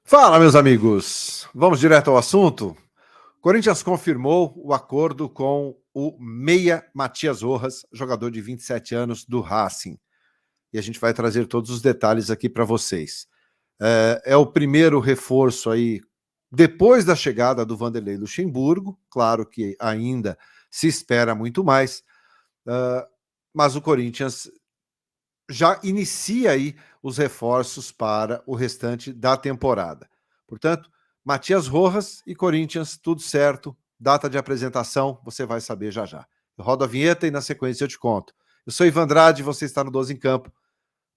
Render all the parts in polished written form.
Fala, meus amigos. Vamos direto ao assunto? Corinthians confirmou o acordo com o meia Matias Rojas, jogador de 27 anos do Racing. E a gente vai trazer todos os detalhes aqui para vocês. É o primeiro reforço aí, depois da chegada do Vanderlei Luxemburgo. Claro que ainda se espera muito mais, mas o Corinthians já inicia aí os reforços para o restante da temporada. Portanto, Matias Rojas e Corinthians, tudo certo. Data de apresentação, você vai saber já já. Eu rodo a vinheta e na sequência eu te conto. Eu sou Ivan Andrade, você está no 12 em Campo.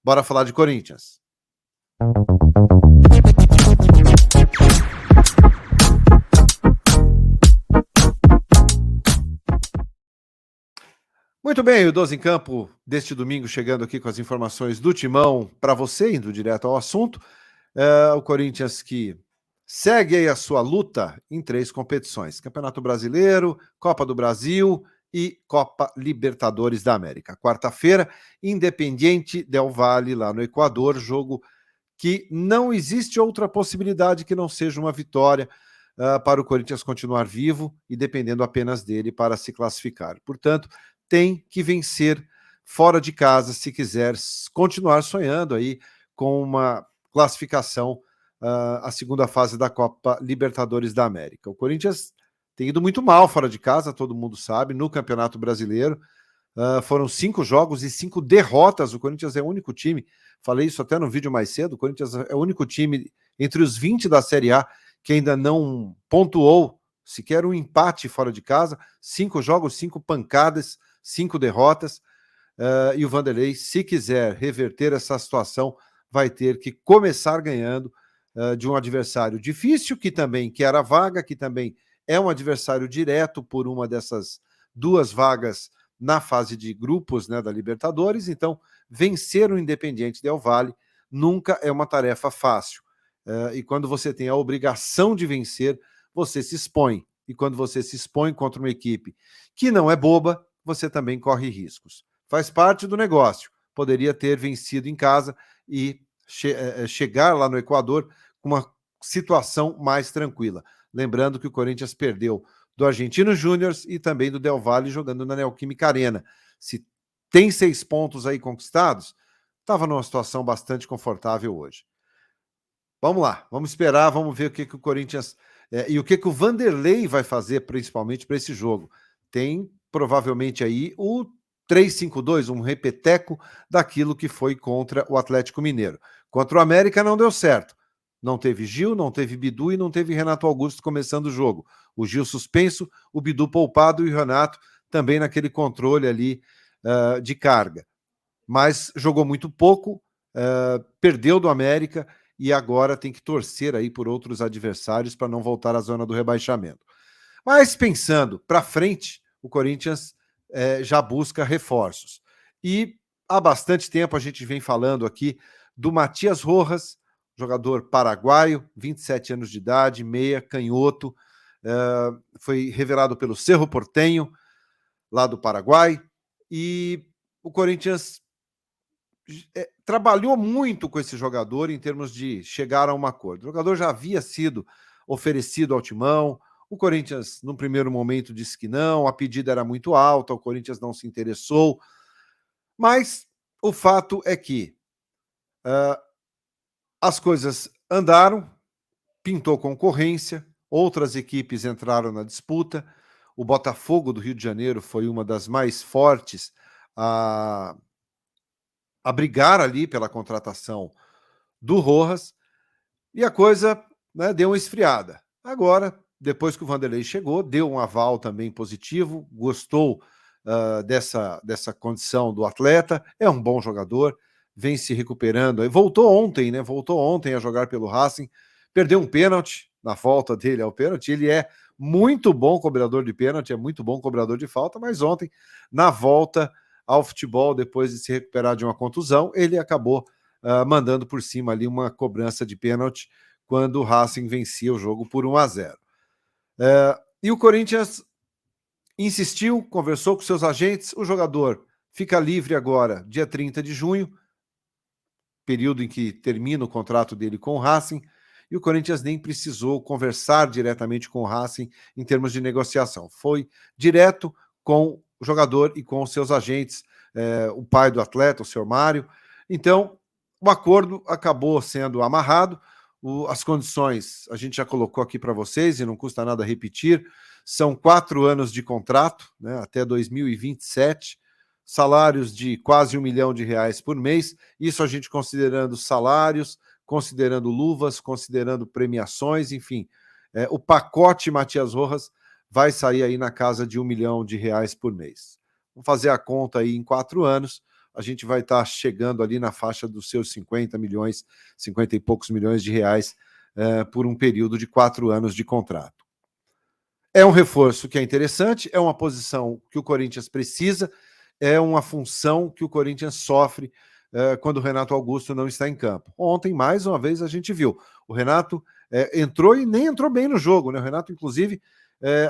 Bora falar de Corinthians. Muito bem, o 12 em Campo deste domingo chegando aqui com as informações do Timão para você, indo direto ao assunto. O Corinthians que segue aí a sua luta em 3 competições: Campeonato Brasileiro, Copa do Brasil e Copa Libertadores da América. Quarta-feira, Independiente del Valle, lá no Equador, jogo que não existe outra possibilidade que não seja uma vitória para o Corinthians continuar vivo e dependendo apenas dele para se classificar. Portanto, tem que vencer fora de casa se quiser continuar sonhando aí com uma classificação à segunda fase da Copa Libertadores da América. O Corinthians tem ido muito mal fora de casa, todo mundo sabe, no Campeonato Brasileiro. Foram 5 jogos e 5 derrotas. O Corinthians é o único time, falei isso até no vídeo mais cedo, o Corinthians é o único time entre os 20 da Série A que ainda não pontuou sequer um empate fora de casa. 5 jogos, 5 pancadas, 5 derrotas. E o Vanderlei, se quiser reverter essa situação, vai ter que começar ganhando de um adversário difícil, que também quer a vaga, que também é um adversário direto por uma dessas 2 vagas na fase de grupos, né, da Libertadores. Então, vencer o Independiente del Valle nunca é uma tarefa fácil. E quando você tem a obrigação de vencer, você se expõe. E quando você se expõe contra uma equipe que não é boba, você também corre riscos. Faz parte do negócio. Poderia ter vencido em casa e chegar lá no Equador com uma situação mais tranquila. Lembrando que o Corinthians perdeu do Argentino Júnior e também do Del Valle jogando na Neoquímica Arena. Se tem 6 pontos aí conquistados, estava numa situação bastante confortável hoje. Vamos lá, vamos esperar, vamos ver o que o Corinthians e o que o Vanderlei vai fazer, principalmente para esse jogo. Tem provavelmente aí o 3-5-2, um repeteco daquilo que foi contra o Atlético Mineiro. Contra o América não deu certo. Não teve Gil, não teve Bidu e não teve Renato Augusto começando o jogo. O Gil suspenso, o Bidu poupado e o Renato também naquele controle ali de carga. Mas jogou muito pouco, perdeu do América e agora tem que torcer aí por outros adversários para não voltar à zona do rebaixamento. Mas pensando para frente, o Corinthians já busca reforços. E há bastante tempo a gente vem falando aqui do Matias Rojas, jogador paraguaio, 27 anos de idade, meia, canhoto, foi revelado pelo Cerro Porteño, lá do Paraguai, e o Corinthians trabalhou muito com esse jogador em termos de chegar a um acordo. O jogador já havia sido oferecido ao Timão, o Corinthians, num primeiro momento, disse que não, a pedida era muito alta, o Corinthians não se interessou, mas o fato é que as coisas andaram, pintou concorrência, outras equipes entraram na disputa, o Botafogo do Rio de Janeiro foi uma das mais fortes a brigar ali pela contratação do Rojas, e a coisa, né, deu uma esfriada. Agora, depois que o Vanderlei chegou, deu um aval também positivo, gostou dessa condição do atleta, é um bom jogador, vem se recuperando. Voltou ontem, né? Voltou ontem a jogar pelo Racing, perdeu um pênalti na volta dele ao pênalti. Ele é muito bom cobrador de pênalti, é muito bom cobrador de falta, mas ontem, na volta ao futebol, depois de se recuperar de uma contusão, ele acabou mandando por cima ali uma cobrança de pênalti quando o Racing vencia o jogo por 1-0. E o Corinthians insistiu, conversou com seus agentes, o jogador fica livre agora, dia 30 de junho, período em que termina o contrato dele com o Racing, e o Corinthians nem precisou conversar diretamente com o Racing em termos de negociação. Foi direto com o jogador e com os seus agentes, o pai do atleta, o senhor Mário. Então, o acordo acabou sendo amarrado, as condições a gente já colocou aqui para vocês e não custa nada repetir, são 4 anos de contrato, né, até 2027, salários de quase R$1 milhão por mês, isso a gente considerando salários, considerando luvas, considerando premiações, enfim, o pacote Matias Rojas vai sair aí na casa de R$1 milhão por mês. Vamos fazer a conta aí em 4 anos, a gente vai estar chegando ali na faixa dos seus 50 milhões, 50 e poucos milhões de reais por um período de 4 anos de contrato. É um reforço que é interessante, é uma posição que o Corinthians precisa, é uma função que o Corinthians sofre quando o Renato Augusto não está em campo. Ontem, mais uma vez, a gente viu. O Renato entrou e nem entrou bem no jogo, né? O Renato, inclusive,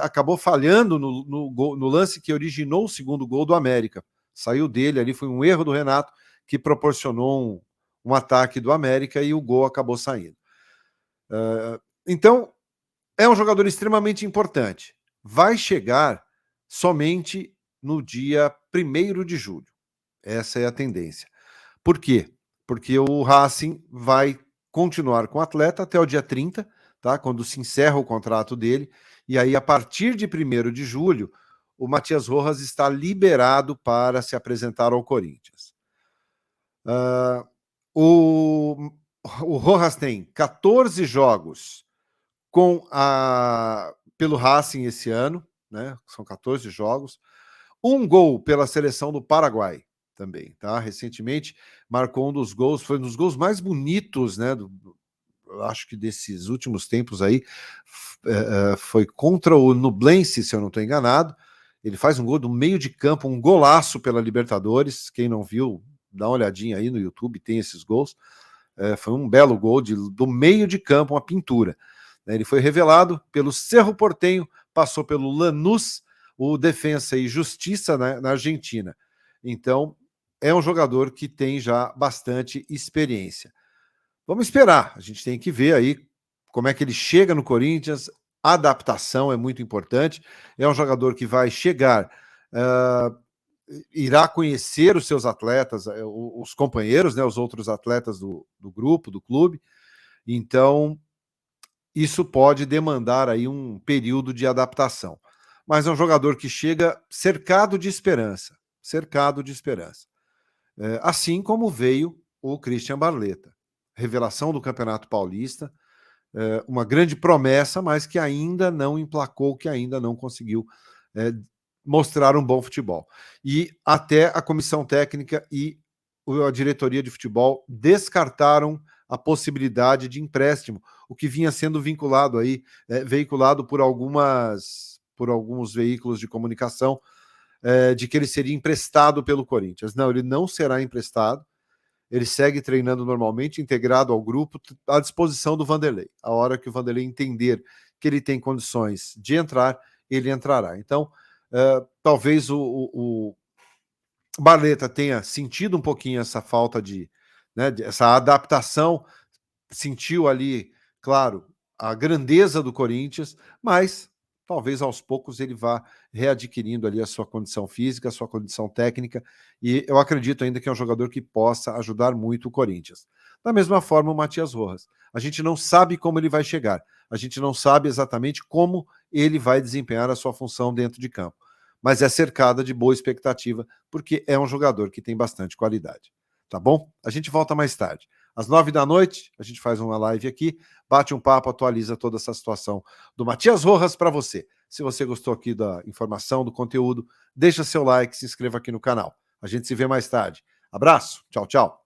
acabou falhando no lance que originou o segundo gol do América. Saiu dele ali, foi um erro do Renato que proporcionou um ataque do América e o gol acabou saindo. Então, é um jogador extremamente importante. Vai chegar somente no dia 1º de julho. Essa é a tendência. Por quê? Porque o Racing vai continuar com o atleta até o dia 30, tá? Quando se encerra o contrato dele. E aí, a partir de 1º de julho, o Matias Rojas está liberado para se apresentar ao Corinthians. O Rojas tem 14 jogos pelo Racing esse ano, né? São 14 jogos. 1 gol pela seleção do Paraguai também, tá? Recentemente marcou um dos gols, foi um dos gols mais bonitos, né? Eu acho que desses últimos tempos aí, foi contra o Nublense, se eu não estou enganado. Ele faz um gol do meio de campo, um golaço pela Libertadores. Quem não viu, dá uma olhadinha aí no YouTube, tem esses gols. Foi um belo gol do meio de campo, uma pintura. Ele foi revelado pelo Cerro Porteño, passou pelo Lanús, o Defensa e Justiça na Argentina. Então, é um jogador que tem já bastante experiência. Vamos esperar, a gente tem que ver aí como é que ele chega no Corinthians. A adaptação é muito importante. É um jogador que vai chegar, irá conhecer os seus atletas, os companheiros, né, os outros atletas do grupo, do clube. Então, isso pode demandar aí um período de adaptação. Mas é um jogador que chega cercado de esperança. Cercado de esperança. Assim como veio o Christian Barletta. Revelação do Campeonato Paulista, uma grande promessa, mas que ainda não emplacou, que ainda não conseguiu mostrar um bom futebol. E até a comissão técnica e a diretoria de futebol descartaram a possibilidade de empréstimo, o que vinha sendo vinculado aí, veiculado por alguns veículos de comunicação, de que ele seria emprestado pelo Corinthians. Não, ele não será emprestado. Ele segue treinando normalmente, integrado ao grupo, à disposição do Vanderlei. A hora que o Vanderlei entender que ele tem condições de entrar, ele entrará. Então, talvez o Barletta tenha sentido um pouquinho essa falta essa adaptação, sentiu ali, claro, a grandeza do Corinthians, mas talvez aos poucos ele vá readquirindo ali a sua condição física, a sua condição técnica, e eu acredito ainda que é um jogador que possa ajudar muito o Corinthians. Da mesma forma o Matias Rojas. A gente não sabe como ele vai chegar, a gente não sabe exatamente como ele vai desempenhar a sua função dentro de campo, mas é cercada de boa expectativa, porque é um jogador que tem bastante qualidade. Tá bom? A gente volta mais tarde. Às 9 da noite, a gente faz uma live aqui, bate um papo, atualiza toda essa situação do Matias Rojas para você. Se você gostou aqui da informação, do conteúdo, deixa seu like, se inscreva aqui no canal. A gente se vê mais tarde. Abraço, tchau, tchau.